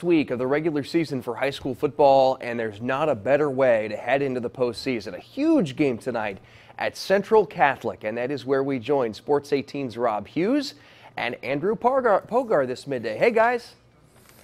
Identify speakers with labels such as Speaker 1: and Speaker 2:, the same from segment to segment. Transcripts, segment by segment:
Speaker 1: Week of the regular season for high school football, and there's not a better way to head into the postseason. A huge game tonight at Central Catholic, and that is where we join Sports 18's Rob Hughes and Andrew Pogar this midday. Hey, guys.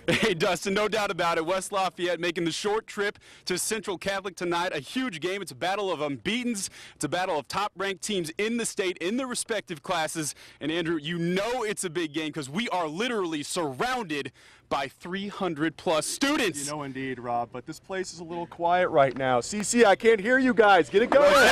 Speaker 2: Hey, Dustin, no doubt about it. West Lafayette making the short trip to Central Catholic tonight. A huge game. It's a battle of unbeatens. It's a battle of top-ranked teams in the state in their respective classes. And, Andrew, you know it's a big game because we are literally surrounded by 300-plus students.
Speaker 3: You know, indeed, Rob, but this place is a little quiet right now. CC, I can't hear you guys. Get it going.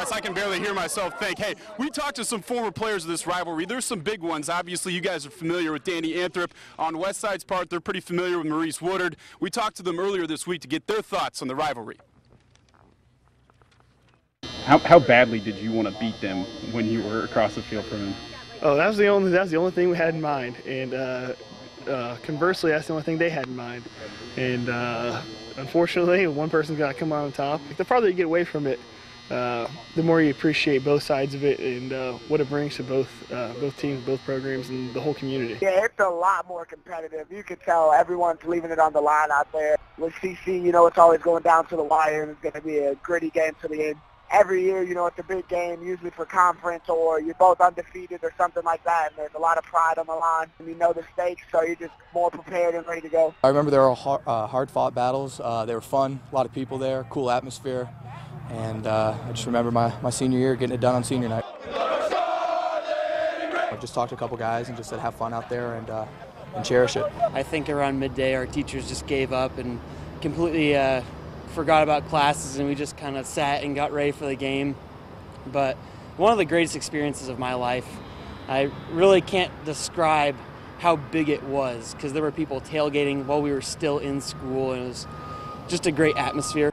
Speaker 2: I can barely hear myself think. Hey, we talked to some former players of this rivalry. There's some big ones. Obviously, you guys are familiar with Danny Anthrop. On Westside's part, they're pretty familiar with Maurice Woodard. We talked to them earlier this week to get their thoughts on the rivalry.
Speaker 4: How badly did you want to beat them when you were across the field from them?
Speaker 5: Oh, that was the only thing we had in mind, and conversely, that's the only thing they had in mind. And unfortunately, one person's got to come on top. The farther you get away from it, the more you appreciate both sides of it and what it brings to both teams, both programs, and the whole community.
Speaker 6: Yeah, it's a lot more competitive. You can tell everyone's leaving it on the line out there. With CC, you know, it's always going down to the wire, and it's going to be a gritty game to the end. Every year, you know, it's a big game, usually for conference or you're both undefeated or something like that, and there's a lot of pride on the line. And you know the stakes, so you're just more prepared and ready to go.
Speaker 7: I remember they were hard-fought battles. They were fun, a lot of people there, cool atmosphere. And I just remember my senior year, getting it done on senior night. I just talked to a couple guys and just said have fun out there and cherish it.
Speaker 8: I think around midday our teachers just gave up and completely forgot about classes, and we just kind of sat and got ready for the game. But one of the greatest experiences of my life. I really can't describe how big it was because there were people tailgating while we were still in school, and it was just a great atmosphere.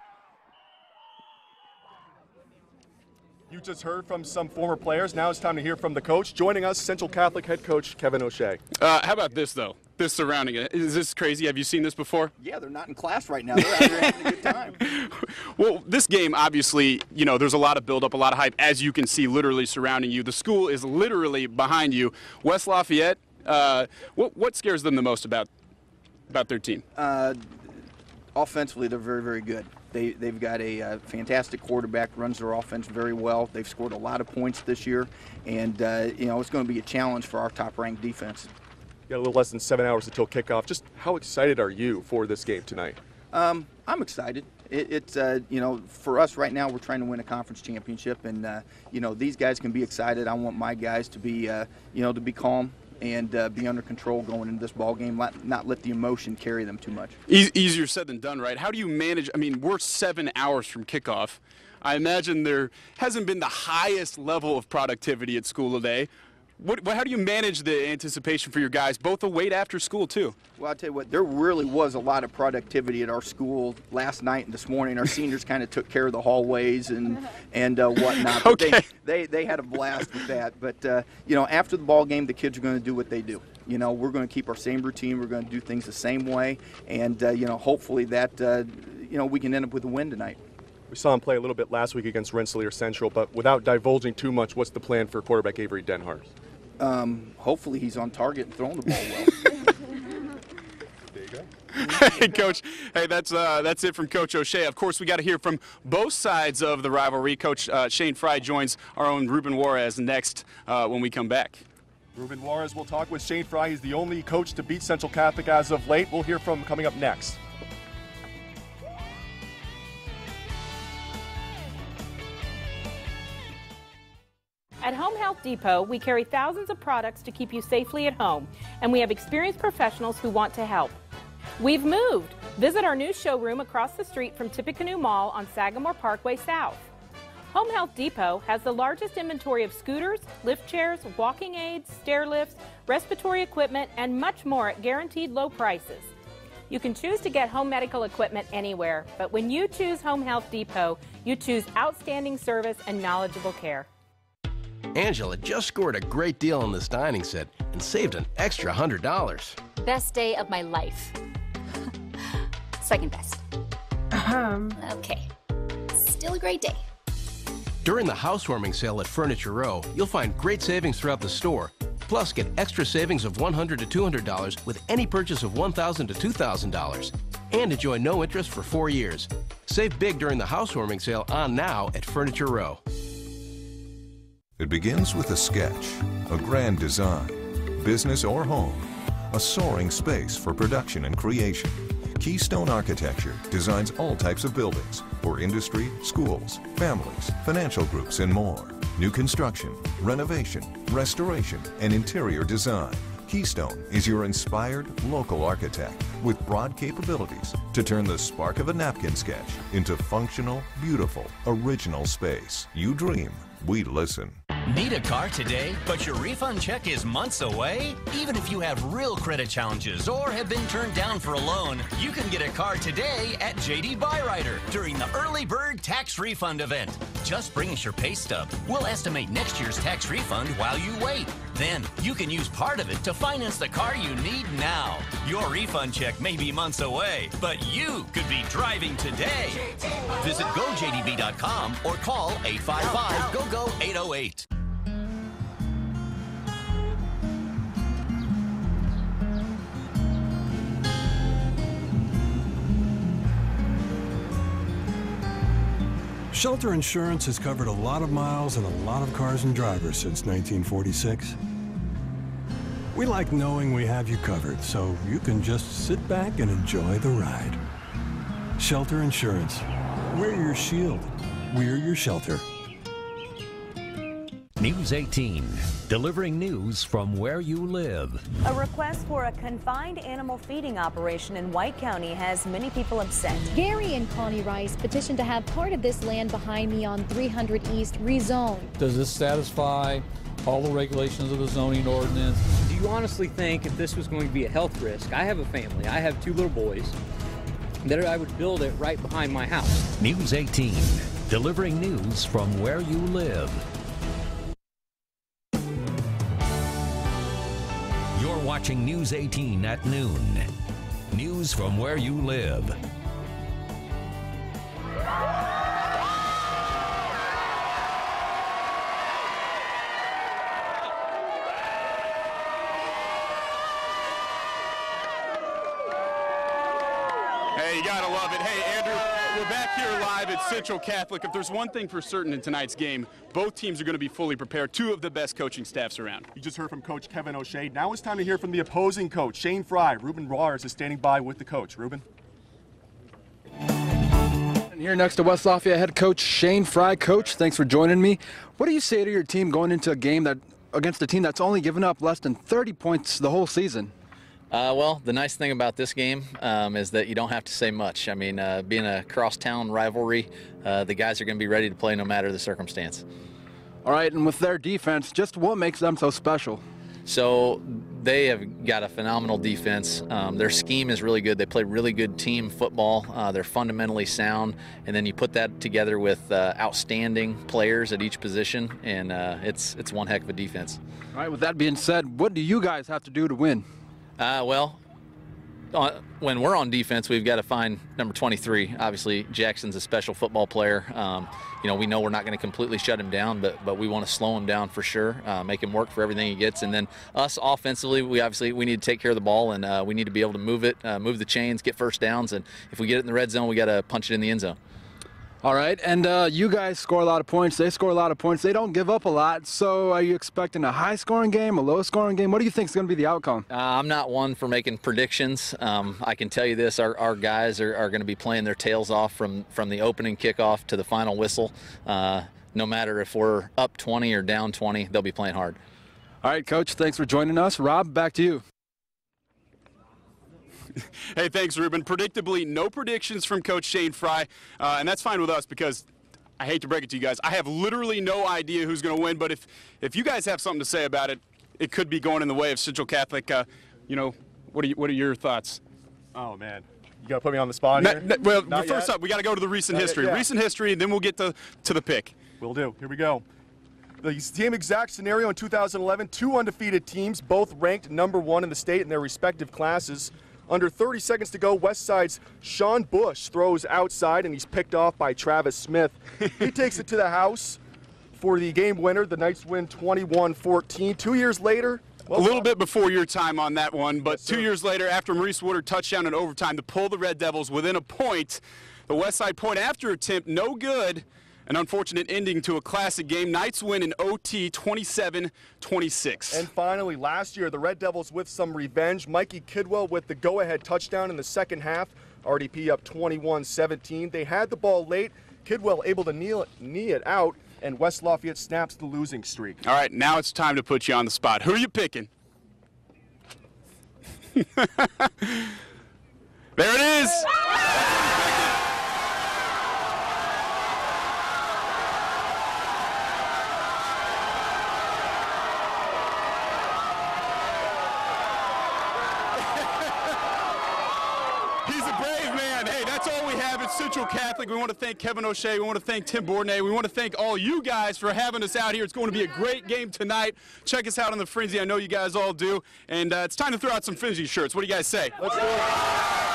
Speaker 3: You just heard from some former players. Now it's time to hear from the coach. Joining us, Central Catholic head coach Kevin O'Shea.
Speaker 2: How about this, though? This surrounding it. Is this crazy? Have you seen this before?
Speaker 9: Yeah, they're not in class right now. They're out there having a good time.
Speaker 2: Well, this game, obviously, you know, there's a lot of build-up, a lot of hype, as you can see literally surrounding you. The school is literally behind you. West Lafayette, what scares them the most about their team?
Speaker 9: Offensively, they're very, very good. They've got a fantastic quarterback, runs their offense very well. They've scored a lot of points this year, and you know, it's going to be a challenge for our top-ranked defense.
Speaker 3: You got a little less than 7 hours until kickoff. Just how excited are you for this game tonight?
Speaker 9: I'm excited. It's you know, for us right now, we're trying to win a conference championship, and you know, these guys can be excited. I want my guys to be you know, to be calm and be under control going into this ball game, not let the emotion carry them too much.
Speaker 2: Easier said than done, right? How do you manage? I mean, we're 7 hours from kickoff. I imagine there hasn't been the highest level of productivity at school today. How do you manage the anticipation for your guys, both away after school, too?
Speaker 9: Well, I'll tell you what, there really was a lot of productivity at our school last night and this morning. Our seniors kind of took care of the hallways and whatnot.
Speaker 2: Okay.
Speaker 9: But they had a blast with that. But, you know, after the ball game, the kids are going to do what they do. You know, we're going to keep our same routine. We're going to do things the same way. And, you know, hopefully that, you know, we can end up with a win tonight.
Speaker 3: We saw him play a little bit last week against Rensselaer Central, but without divulging too much, what's the plan for quarterback Avery Denhart?
Speaker 9: Hopefully he's on target and throwing the ball well.
Speaker 3: There you go.
Speaker 2: Hey, Coach. Hey, that's it from Coach O'Shea. Of course, we got to hear from both sides of the rivalry. Coach Shane Fry joins our own Ruben Juarez next when we come back.
Speaker 3: Ruben Juarez will talk with Shane Fry. He's the only coach to beat Central Catholic as of late. We'll hear from him coming up next.
Speaker 10: At Home Health Depot, we carry thousands of products to keep you safely at home, and we have experienced professionals who want to help. We've moved. Visit our new showroom across the street from Tippecanoe Mall on Sagamore Parkway South. Home Health Depot has the largest inventory of scooters, lift chairs, walking aids, stair lifts, respiratory equipment, and much more at guaranteed low prices. You can choose to get home medical equipment anywhere, but when you choose Home Health Depot, you choose outstanding service and knowledgeable care.
Speaker 11: Angela just scored a great deal on this dining set and saved an extra $100.
Speaker 12: Best day of my life. Second best. Okay. Still a great day.
Speaker 11: During the housewarming sale at Furniture Row, you'll find great savings throughout the store. Plus, get extra savings of $100 to $200 with any purchase of $1,000 to $2,000. And enjoy no interest for 4 years. Save big during the housewarming sale on now at Furniture Row.
Speaker 13: It begins with a sketch, a grand design, business or home, a soaring space for production and creation. Keystone Architecture designs all types of buildings for industry, schools, families, financial groups, and more. New construction, renovation, restoration, and interior design. Keystone is your inspired local architect with broad capabilities to turn the spark of a napkin sketch into functional, beautiful, original space. You dream, we listen.
Speaker 14: Need a car today, but your refund check is months away? Even if you have real credit challenges or have been turned down for a loan, you can get a car today at JD Buyrider during the Early Bird Tax Refund event. Just bring us your pay stub. We'll estimate next year's tax refund while you wait. Then you can use part of it to finance the car you need now. Your refund check may be months away, but you could be driving today. Visit gojdb.com or call 855-GO-GO-808.
Speaker 15: Shelter Insurance has covered a lot of miles and a lot of cars and drivers since 1946. We like knowing we have you covered, so you can just sit back and enjoy the ride. Shelter Insurance. We're your shield. We're your shelter.
Speaker 16: News 18, delivering news from where you live.
Speaker 17: A request for a confined animal feeding operation in White County has many people upset.
Speaker 18: Gary and Connie Rice petitioned to have part of this land behind me on 300 East rezoned.
Speaker 19: Does this satisfy all the regulations of the zoning ordinance?
Speaker 20: Do you honestly think if this was going to be a health risk? I have a family, I have 2 little boys, that I would build it right behind my house.
Speaker 16: News 18, delivering news from where you live. You're watching News 18 at noon. News from where you live.
Speaker 2: Hey, you gotta love it. Hey, Andrew, we're back here live at Central Catholic. If there's one thing for certain in tonight's game, both teams are going to be fully prepared. 2 of the best coaching staffs around.
Speaker 3: You just heard from Coach Kevin O'Shea. Now it's time to hear from the opposing coach, Shane Fry. Ruben Rars is standing by with the coach. Ruben?
Speaker 21: And here next to West Lafayette head coach Shane Fry. Coach, thanks for joining me. What do you say to your team going into a game against a team that's only given up less than 30 points the whole season?
Speaker 22: Well, the nice thing about this game is that you don't have to say much. I mean, being a crosstown rivalry, the guys are going to be ready to play no matter the circumstance.
Speaker 21: All right, and with their defense, just what makes them so special?
Speaker 22: So they have got a phenomenal defense. Their scheme is really good. They play really good team football. They're fundamentally sound, and then you put that together with outstanding players at each position, and it's one heck of a defense.
Speaker 21: All right, with that being said, what do you guys have to do to win?
Speaker 22: Well, when we're on defense, we've got to find number 23. Obviously, Jackson's a special football player. You know, we know we're not going to completely shut him down, but we want to slow him down for sure, make him work for everything he gets. And then us offensively, we need to take care of the ball, and we need to be able to move it, move the chains, get first downs. And if we get it in the red zone, we got to punch it in the end zone.
Speaker 21: All right, and you guys score a lot of points. They score a lot of points. They don't give up a lot. So are you expecting a high-scoring game, a low-scoring game? What do you think is going to be the outcome?
Speaker 22: I'm not one for making predictions. I can tell you this, our guys are going to be playing their tails off from the opening kickoff to the final whistle. No matter if we're up 20 or down 20, they'll be playing hard.
Speaker 21: All right, Coach, thanks for joining us. Rob, back to you.
Speaker 2: Hey, thanks, Ruben. Predictably, no predictions from Coach Shane Fry, and that's fine with us because I hate to break it to you guys. I have literally no idea who's going to win, but if you guys have something to say about it, it could be going in the way of Central Catholic. You know, what are your thoughts?
Speaker 3: Oh, man. You got to put me on the spot here?
Speaker 2: Well, first up, we got to go to the recent history. Yeah. Recent history, and then we'll get to the pick.
Speaker 3: Will do. Here we go. The same exact scenario in 2011, 2 undefeated teams, both ranked #1 in the state in their respective classes. Under 30 seconds to go, Westside's Sean Bush throws outside, and he's picked off by Travis Smith. He takes it to the house for the game winner. The Knights win 21-14. 2 years later,
Speaker 2: a little bit before your time on that one, but 2 years later, after Maurice Woodard touchdown in overtime to pull the Red Devils within a point, the Westside point after attempt, no good. An unfortunate ending to a classic game. Knights win in OT 27-26.
Speaker 3: And finally, last year, the Red Devils with some revenge. Mikey Kidwell with the go-ahead touchdown in the second half. RDP up 21-17. They had the ball late. Kidwell able to knee it out, and West Lafayette snaps the losing streak.
Speaker 2: All right, now it's time to put you on the spot. Who are you picking? There it is. He's a brave man. Hey, that's all we have at Central Catholic. We want to thank Kevin O'Shea. We want to thank Tim Bourdonnais. We want to thank all you guys for having us out here. It's going to be a great game tonight. Check us out on the Frenzy. I know you guys all do. And it's time to throw out some Frenzy shirts. What do you guys say?
Speaker 3: Let's do it.